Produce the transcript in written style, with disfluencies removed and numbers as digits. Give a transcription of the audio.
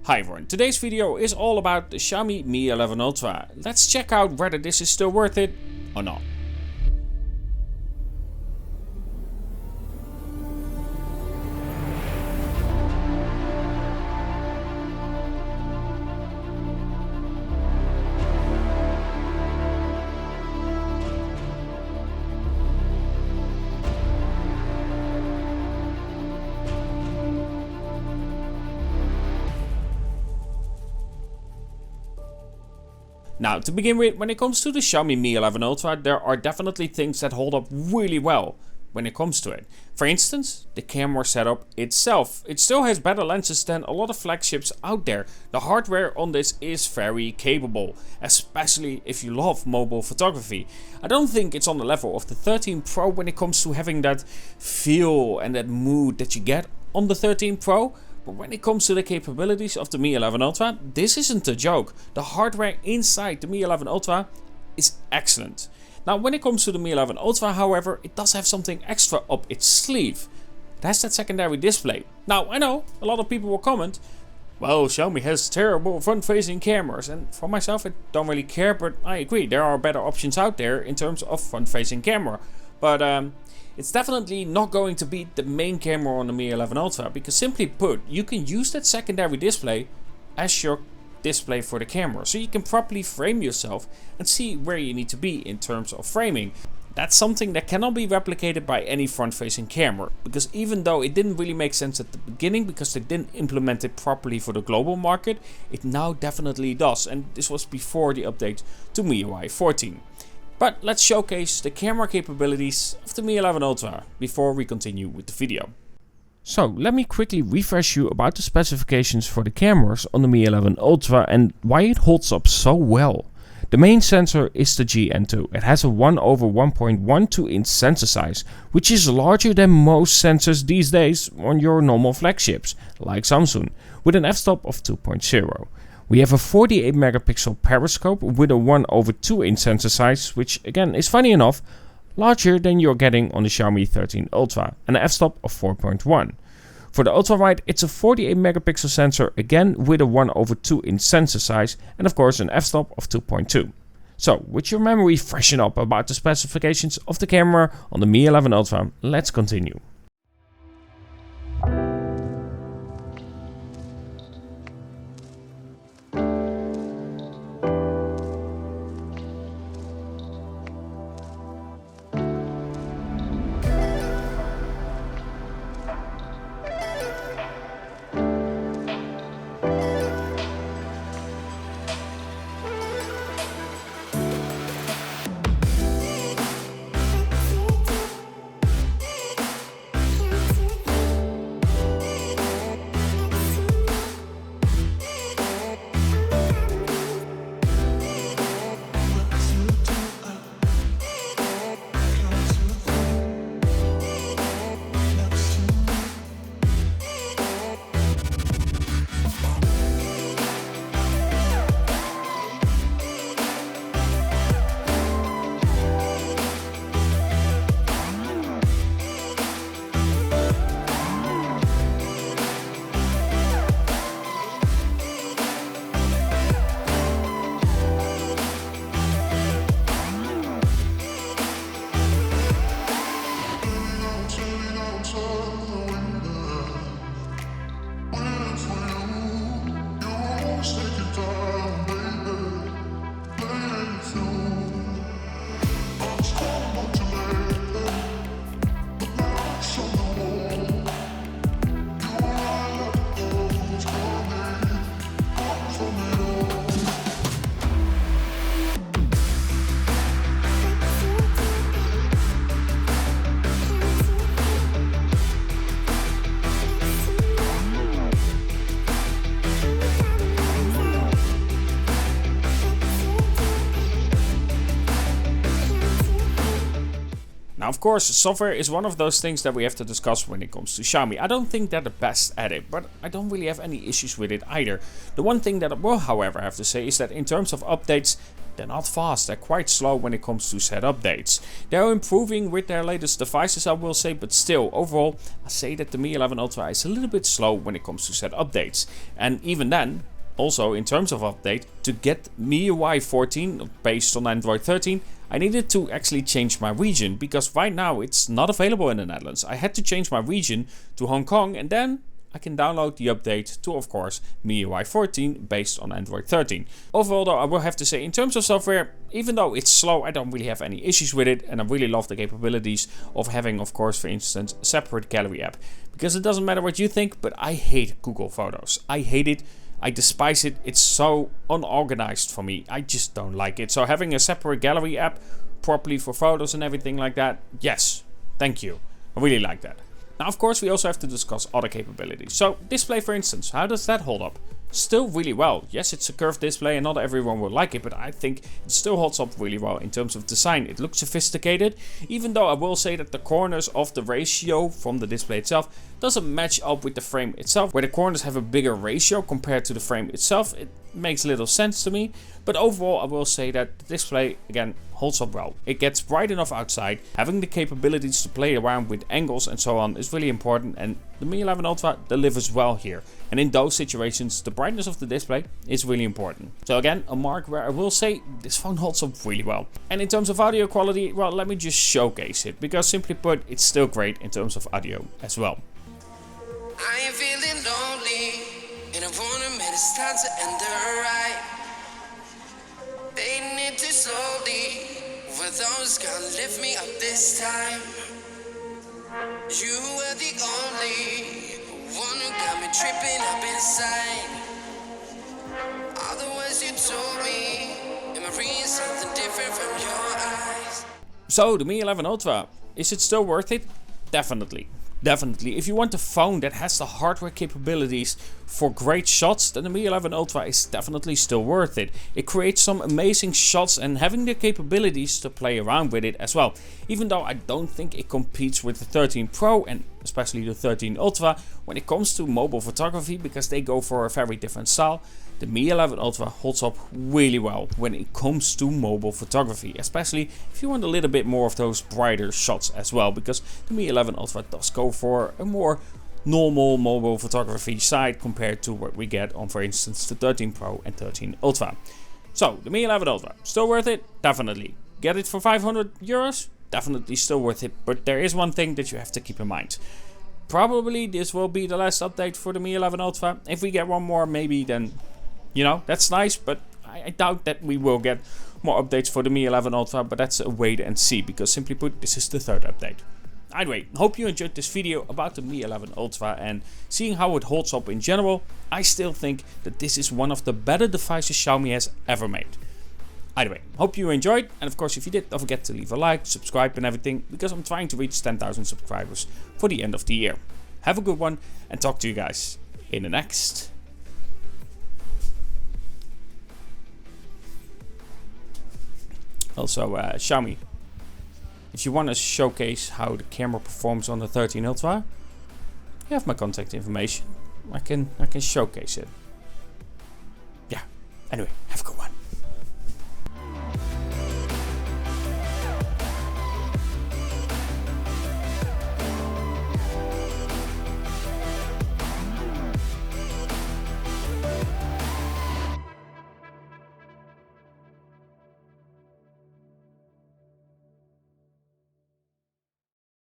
Hi everyone, today's video is all about the Xiaomi Mi 11 Ultra. Let's check out whether this is still worth it or not. Now, to begin with, when it comes to the Xiaomi Mi 11 Ultra, there are definitely things that hold up really well when it comes to it. For instance, the camera setup itself. It still has better lenses than a lot of flagships out there. The hardware on this is very capable, especially if you love mobile photography. I don't think it's on the level of the 13 Pro when it comes to having that feel and that mood that you get on the 13 Pro. But when it comes to the capabilities of the Mi 11 Ultra, this isn't a joke. The hardware inside the Mi 11 Ultra is excellent. Now, when it comes to the Mi 11 Ultra, however, it does have something extra up its sleeve. It has that secondary display. Now, I know a lot of people will comment, well, Xiaomi has terrible front-facing cameras. And for myself, I don't really care, but I agree. There are better options out there in terms of front-facing camera. But it's definitely not going to beat the main camera on the Mi 11 Ultra, because simply put, you can use that secondary display as your display for the camera, so you can properly frame yourself and see where you need to be in terms of framing. That's something that cannot be replicated by any front-facing camera, because even though it didn't really make sense at the beginning because they didn't implement it properly for the global market, it now definitely does, and this was before the update to MIUI 14. But let's showcase the camera capabilities of the Mi 11 Ultra before we continue with the video. So let me quickly refresh you about the specifications for the cameras on the Mi 11 Ultra and why it holds up so well. The main sensor is the GN2. It has a 1/1.12 inch sensor size, which is larger than most sensors these days on your normal flagships, like Samsung, with an f-stop of 2.0. We have a 48 megapixel periscope with a 1/2 inch sensor size, which again is funny enough larger than you're getting on the Xiaomi 13 Ultra, and an f-stop of 4.1. For the ultra wide, it's a 48 megapixel sensor, again with a 1/2 inch sensor size, and of course an f-stop of 2.2. So, with your memory freshen up about the specifications of the camera on the Mi 11 Ultra, let's continue. Now, of course, software is one of those things that we have to discuss when it comes to Xiaomi. I don't think they're the best at it, but I don't really have any issues with it either. The one thing that I will, however, have to say is that in terms of updates, they're not fast, they're quite slow when it comes to set updates. They're improving with their latest devices, I will say, but still, overall, I say that the Mi 11 Ultra is a little bit slow when it comes to set updates. And even then, also in terms of update, to get MIUI 14 based on Android 13, I needed to actually change my region, because right now it's not available in the Netherlands. I had to change my region to Hong Kong, and then I can download the update to, of course, MIUI 14 based on Android 13. Overall though, I will have to say, in terms of software, even though it's slow, I don't really have any issues with it, and I really love the capabilities of having, of course, for instance, a separate gallery app. Because it doesn't matter what you think, but I hate Google Photos. I hate it. I despise it. It's so unorganized for me. I just don't like it. So having a separate gallery app properly for photos and everything like that, yes, thank you. I really like that. Now, of course, we also have to discuss other capabilities. So, display, for instance, how does that hold up? Still really well. Yes, it's a curved display and not everyone will like it, but I think it still holds up really well in terms of design. It looks sophisticated, even though I will say that the corners of the ratio from the display itself doesn't match up with the frame itself. Where the corners have a bigger ratio compared to the frame itself, it makes little sense to me. But overall, I will say that the display, again, holds up well. It gets bright enough outside. Having the capabilities to play around with angles and so on is really important, and the Mi 11 Ultra delivers well here. And in those situations, the brightness of the display is really important. So again, a mark where I will say this phone holds up really well. And in terms of audio quality, well, let me just showcase it, because simply put, it's still great in terms of audio as well. I ain't feeling lonely, and I wanna admit it's time to end the ride. Fading it too slowly, with those gonna lift me up this time. You were the only one who got me tripping up inside. All the words you told me, am I reading something different from your eyes? So, the Mi 11 Ultra, is it still worth it? Definitely. Definitely. If you want a phone that has the hardware capabilities for great shots, then the Mi 11 Ultra is definitely still worth it. It creates some amazing shots and having the capabilities to play around with it as well. Even though I don't think it competes with the 13 Pro and especially the 13 Ultra when it comes to mobile photography, because they go for a very different style. The Mi 11 Ultra holds up really well when it comes to mobile photography, especially if you want a little bit more of those brighter shots as well, because the Mi 11 Ultra does go for a more normal mobile photography side compared to what we get on, for instance, the 13 Pro and 13 Ultra. So, the Mi 11 Ultra, still worth it? Definitely. Get it for 500 euros? Definitely still worth it, but there is one thing that you have to keep in mind. Probably this will be the last update for the Mi 11 Ultra. If we get one more, maybe, then, you know, that's nice, but I doubt that we will get more updates for the Mi 11 Ultra, but that's a wait and see, because simply put, this is the third update. Anyway, hope you enjoyed this video about the Mi 11 Ultra and seeing how it holds up in general. I still think that this is one of the better devices Xiaomi has ever made. Anyway, hope you enjoyed, and of course if you did, don't forget to leave a like, subscribe and everything, because I'm trying to reach 10,000 subscribers for the end of the year. Have a good one, and talk to you guys in the next. Also, Xiaomi, if you want to showcase how the camera performs on the 13 Ultra, you have my contact information. I can showcase it. Yeah, anyway, have a good one.